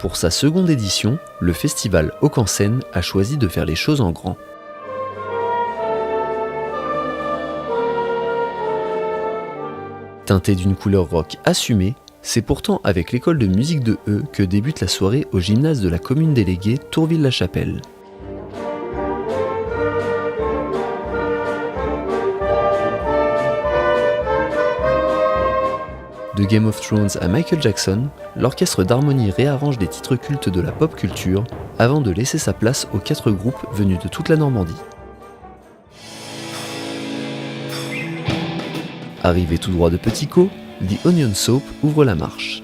Pour sa seconde édition, le festival Ock en Seine a choisi de faire les choses en grand. Teinté d'une couleur rock assumée, c'est pourtant avec l'école de musique de E que débute la soirée au gymnase de la commune déléguée Tourville-la-Chapelle. De Game of Thrones à Michael Jackson, l'orchestre d'harmonie réarrange des titres cultes de la pop culture avant de laisser sa place aux 4 groupes venus de toute la Normandie. Arrivé tout droit de Petit Caux, The Onion Soap ouvre la marche.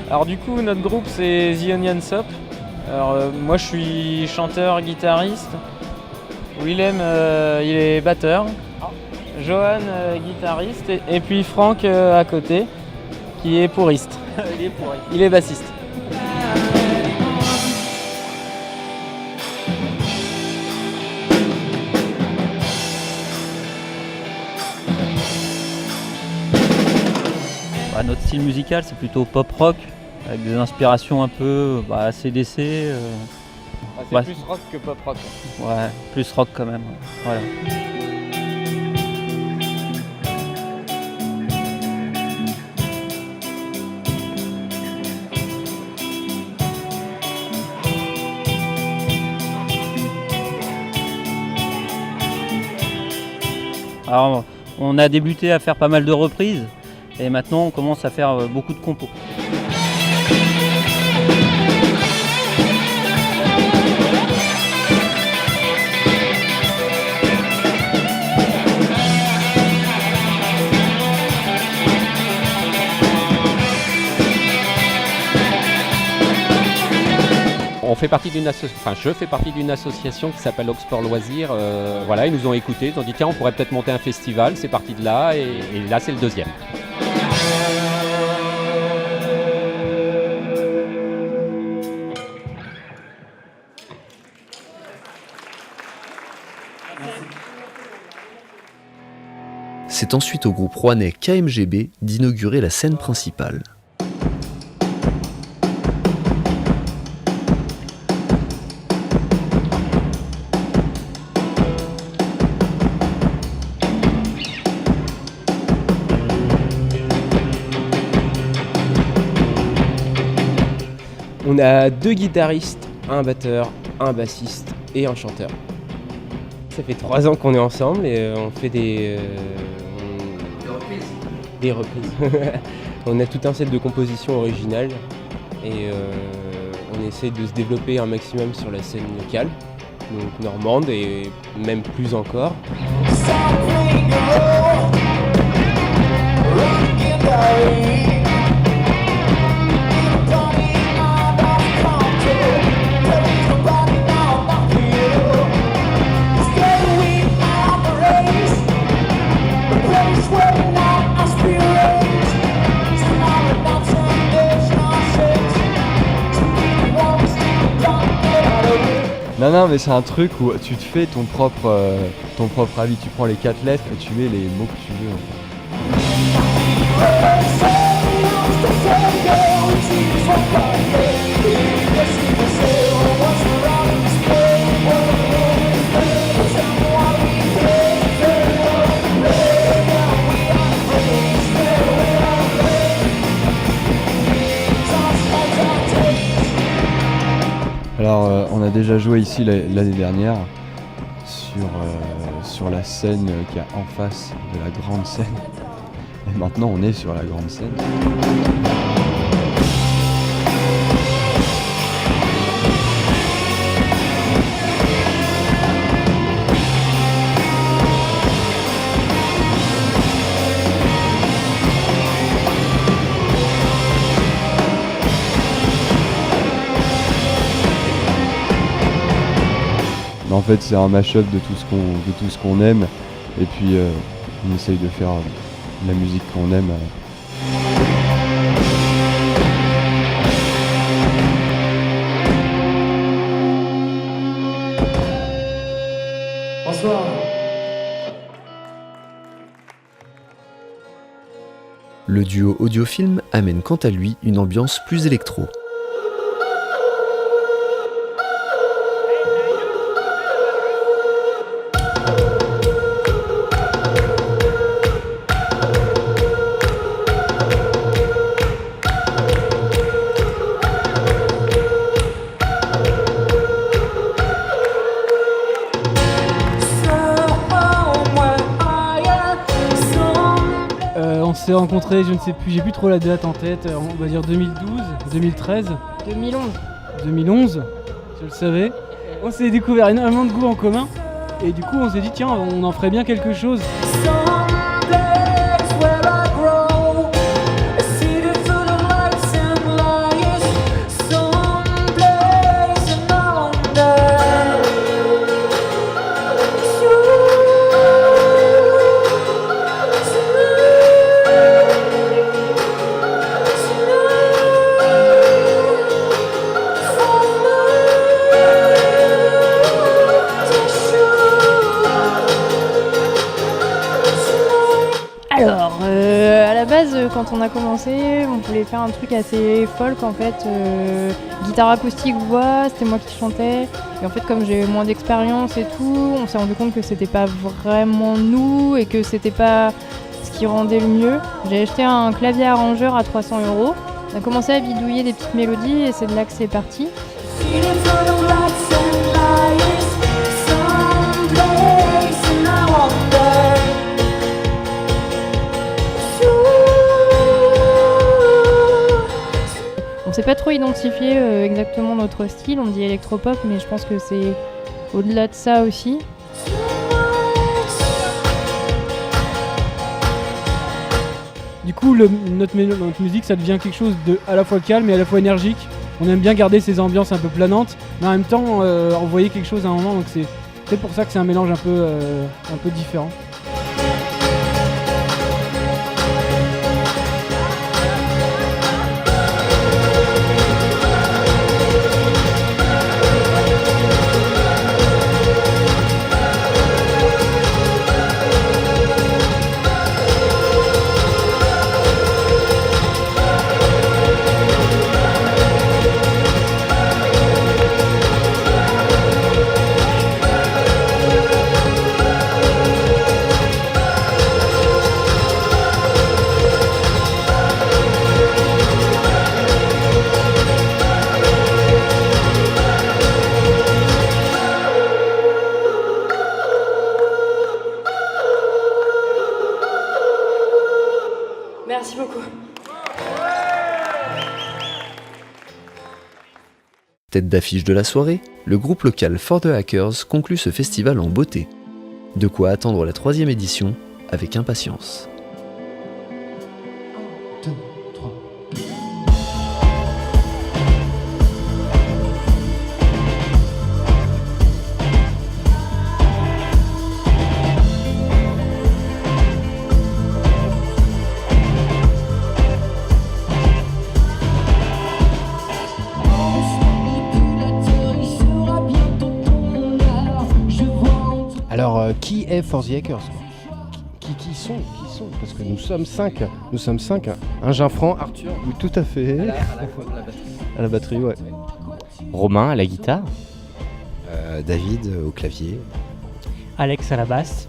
Alors du coup notre groupe c'est The Onion Soap. Alors moi je suis chanteur, guitariste. Willem il est batteur. Johan guitariste et puis Franck à côté qui est pouriste. Il est bassiste. Notre style musical c'est plutôt pop rock avec des inspirations un peu AC/DC. C'est plus rock que pop rock. Ouais, plus rock quand même. Voilà. Alors on a débuté à faire pas mal de reprises et maintenant on commence à faire beaucoup de compos. Je fais partie d'une association qui s'appelle Oxport Loisirs. Voilà, ils nous ont écoutés, ils ont dit tiens on pourrait peut-être monter un festival, c'est parti de là et là c'est le deuxième. C'est ensuite au groupe rouennais KMGB d'inaugurer la scène principale. On a 2 guitaristes, un batteur, un bassiste et un chanteur. Ça fait 3 ans qu'on est ensemble et on fait des reprises. On a tout un set de compositions originales et on essaie de se développer un maximum sur la scène locale, donc normande et même plus encore. Non, mais c'est un truc où tu te fais ton propre avis. Tu prends les 4 lettres et tu mets les mots que tu veux. Alors, on a déjà joué ici l'année dernière sur la scène qui est en face de la grande scène. Et maintenant, on est sur la grande scène. En fait, c'est un mash-up de tout ce qu'on aime, et puis on essaye de faire la musique qu'on aime. Bonsoir. Le duo audiofilm amène quant à lui une ambiance plus électro. On s'est rencontrés, je ne sais plus, j'ai plus trop la date en tête, on va dire 2012, 2013, 2011, je le savais. On s'est découvert énormément de goûts en commun et du coup on s'est dit tiens on en ferait bien quelque chose. Alors, à la base, quand on a commencé, on voulait faire un truc assez folk en fait. Guitare acoustique, voix, c'était moi qui chantais. Et en fait, comme j'ai moins d'expérience et tout, on s'est rendu compte que c'était pas vraiment nous et que c'était pas ce qui rendait le mieux. J'ai acheté un clavier arrangeur à 300 €. On a commencé à bidouiller des petites mélodies et c'est de là que c'est parti. On sait pas trop identifier exactement notre style, on dit électropop, mais je pense que c'est au-delà de ça aussi. Du coup notre musique ça devient quelque chose de à la fois calme et à la fois énergique. On aime bien garder ces ambiances un peu planantes, mais en même temps envoyer quelque chose à un moment, donc c'est pour ça que c'est un mélange un peu différent. Merci beaucoup. Tête d'affiche de la soirée, le groupe local For The Hackers conclut ce festival en beauté. De quoi attendre la 3e édition avec impatience. Alors, qui est For The Hackers? Qui sont? Parce que nous sommes 5. Nous sommes 5. Un Jean-Franc, Arthur. Oui, tout à fait. À la batterie, ouais. Romain à la guitare. David au clavier. Alex à la basse.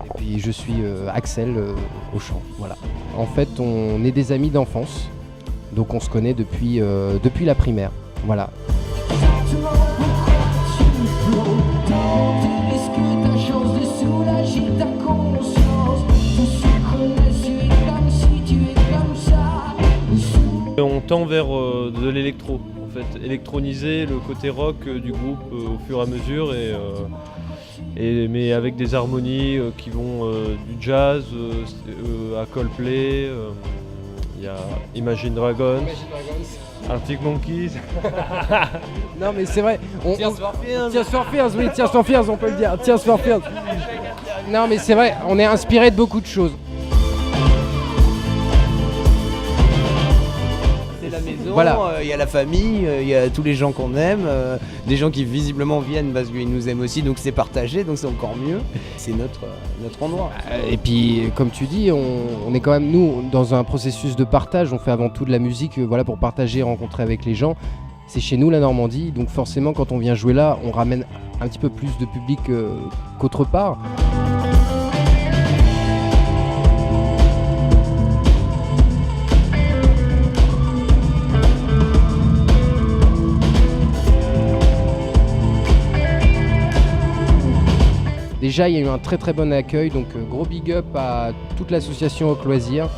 Et puis je suis Axel au chant. Voilà. En fait, on est des amis d'enfance. Donc on se connaît depuis la primaire. Voilà. On tend vers de l'électro, en fait, électroniser le côté rock du groupe au fur et à mesure, mais avec des harmonies qui vont du jazz à Coldplay, il y a Imagine Dragons, Arctic Monkeys. Non mais c'est vrai, Tears for Fears, oui, Tears for Fears, on peut le dire, Tears for Fears. Non mais c'est vrai, on est inspiré de beaucoup de choses. C'est la maison, Voilà. il y a la famille, il y a tous les gens qu'on aime, des gens qui visiblement viennent parce qu'ils nous aiment aussi, donc c'est partagé, donc c'est encore mieux. C'est notre endroit. Et puis, comme tu dis, on est quand même, nous, dans un processus de partage. On fait avant tout de la musique voilà, pour partager et rencontrer avec les gens. C'est chez nous la Normandie, donc forcément quand on vient jouer là, on ramène un petit peu plus de public qu'autre part. Déjà, il y a eu un très très bon accueil, donc gros big up à toute l'association Rock Loisirs,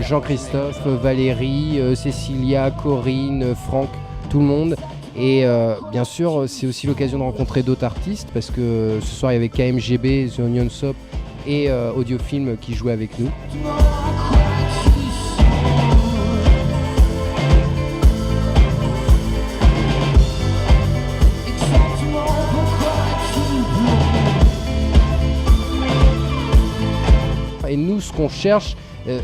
Jean-Christophe, Valérie, Cécilia, Corinne, Franck, tout le monde. Et bien sûr, c'est aussi l'occasion de rencontrer d'autres artistes parce que ce soir il y avait KMGB, The Onion Soap et Audiofilm qui jouaient avec nous. Et nous, ce qu'on cherche,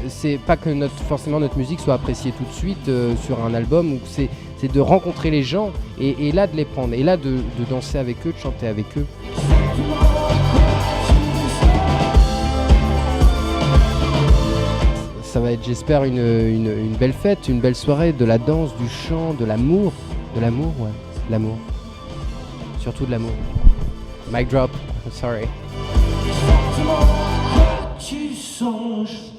c'est pas que forcément notre musique soit appréciée tout de suite sur un album, ou c'est de rencontrer les gens et là de les prendre, et là de danser avec eux, de chanter avec eux. Ça va être, j'espère, une belle fête, une belle soirée, de la danse, du chant, de l'amour. De l'amour, ouais, de l'amour. Surtout de l'amour. Mic drop, sorry. Tu songes